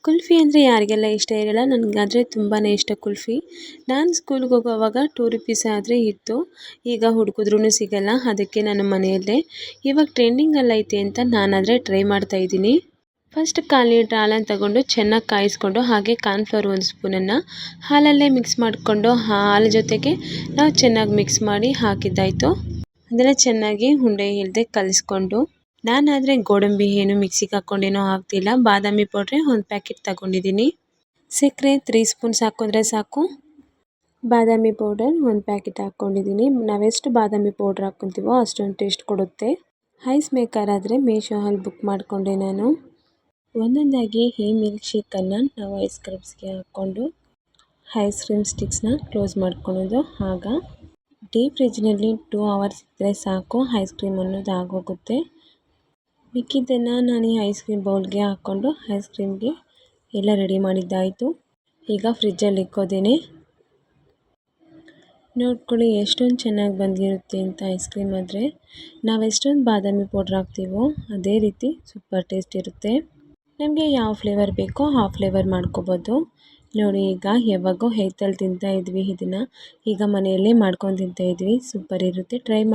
ಕುಲ್ಫಿ ಅಂದರೆ ಯಾರಿಗೆಲ್ಲ ಇಷ್ಟ ಇರಲ್ಲ, ನನಗಾದರೆ ತುಂಬಾ ಇಷ್ಟ ಕುಲ್ಫಿ. ನಾನು ಸ್ಕೂಲ್ಗೆ ಹೋಗೋವಾಗ 2 ರುಪೀಸ್ ಆದರೆ ಇತ್ತು. ಈಗ ಹುಡುಕಿದ್ರೂ ಸಿಗಲ್ಲ, ಅದಕ್ಕೆ ನಾನು ಮನೆಯಲ್ಲೇ ಇವಾಗ ಟ್ರೆಂಡಿಂಗಲ್ಲಿ ಐತೆ ಅಂತ ನಾನಾದರೆ ಟ್ರೈ ಮಾಡ್ತಾ ಇದ್ದೀನಿ. ಫಸ್ಟ್ 1/4 ಲೀಟ್ರ್ ಹಾಲನ್ನು ತಗೊಂಡು ಚೆನ್ನಾಗಿ ಕಾಯಿಸ್ಕೊಂಡು, ಹಾಗೆ ಕಾರ್ನ್ಫ್ಲವರ್ 1 ಸ್ಪೂನನ್ನು ಹಾಲಲ್ಲೇ ಮಿಕ್ಸ್ ಮಾಡಿಕೊಂಡು ಹಾಲು ಜೊತೆಗೆ ನಾವು ಚೆನ್ನಾಗಿ ಮಿಕ್ಸ್ ಮಾಡಿ ಹಾಕಿದ್ದಾಯಿತು. ಅದನ್ನು ಚೆನ್ನಾಗಿ ಉಂಡೆ ಇಲ್ಲದೆ ಕಲಿಸ್ಕೊಂಡು, ನಾನಾದರೆ ಗೋಡಂಬಿ ಏನು ಮಿಕ್ಸಿಗೆ ಹಾಕ್ಕೊಂಡೇನೋ ಆಗ್ತಿಲ್ಲ, ಬಾದಾಮಿ ಪೌಡ್ರೆ 1 ಪ್ಯಾಕೆಟ್ ತಗೊಂಡಿದ್ದೀನಿ. ಸಕ್ಕರೆ 3 ಸ್ಪೂನ್ಸ್ ಹಾಕಿದ್ರೆ ಸಾಕು. ಬಾದಾಮಿ ಪೌಡರ್ 1 ಪ್ಯಾಕೆಟ್ ಹಾಕ್ಕೊಂಡಿದ್ದೀನಿ. ನಾವೆಷ್ಟು ಬಾದಾಮಿ ಪೌಡ್ರ್ ಹಾಕ್ಕೊತೀವೋ ಅಷ್ಟೊಂದು ಟೇಸ್ಟ್ ಕೊಡುತ್ತೆ. ಐಸ್ ಮೇಕರ್ ಆದರೆ ಮೀಶೋಲ್ಲಿ ಬುಕ್ ಮಾಡಿಕೊಂಡೆ ನಾನು. ಒಂದೊಂದಾಗಿ ಈ ಮಿಲ್ಕ್ ಶೇಕನ್ನು ನಾವು ಐಸ್ ಕ್ರೀಮ್ಸ್ಗೆ ಹಾಕ್ಕೊಂಡು ಐಸ್ ಕ್ರೀಮ್ ಸ್ಟಿಕ್ಸ್ನ ಕ್ಲೋಸ್ ಮಾಡ್ಕೊಳ್ಳೋದು. ಆಗ ಡೀಪ್ ಫ್ರಿಜ್ನಲ್ಲಿ 2 ಅವರ್ಸ್ ಇದ್ದರೆ ಸಾಕು, ಐಸ್ ಕ್ರೀಮ್ ಅನ್ನೋದು ಆಗೋಗುತ್ತೆ. ಮಿಕ್ಕಿದ್ದನ್ನು ನಾನು ಈ ಐಸ್ ಕ್ರೀಮ್ ಬೌಲ್ಗೆ ಹಾಕ್ಕೊಂಡು ಐಸ್ ಕ್ರೀಮ್ಗೆ ಎಲ್ಲ ರೆಡಿ ಮಾಡಿದ್ದಾಯಿತು. ಈಗ ಫ್ರಿಜ್ಜಲ್ಲಿ ಇಕ್ಕೋದೇನೆ. ನೋಡ್ಕೊಳ್ಳಿ ಎಷ್ಟೊಂದು ಚೆನ್ನಾಗಿ ಬಂದಿರುತ್ತೆ ಅಂತ. ಐಸ್ ಕ್ರೀಮ್ ಆದರೆ ನಾವು ಎಷ್ಟೊಂದು ಬಾದಾಮಿ ಪೌಡ್ರ್ ಹಾಕ್ತೀವೋ ಅದೇ ರೀತಿ ಸೂಪರ್ ಟೇಸ್ಟ್ ಇರುತ್ತೆ. ನಮಗೆ ಯಾವ ಫ್ಲೇವರ್ ಬೇಕೋ ಆ ಫ್ಲೇವರ್ ಮಾಡ್ಕೋಬೋದು. ನೋಡಿ, ಈಗ ಯಾವಾಗೋ 8ಲ್ಲಿ ತಿಂತಾಯಿದ್ವಿ ಇದನ್ನು, ಈಗ ಮನೆಯಲ್ಲೇ ಮಾಡ್ಕೊಂಡು ತಿಂತಾಯಿದ್ವಿ. ಸೂಪರ್ ಇರುತ್ತೆ, ಟ್ರೈ ಮಾಡಿ.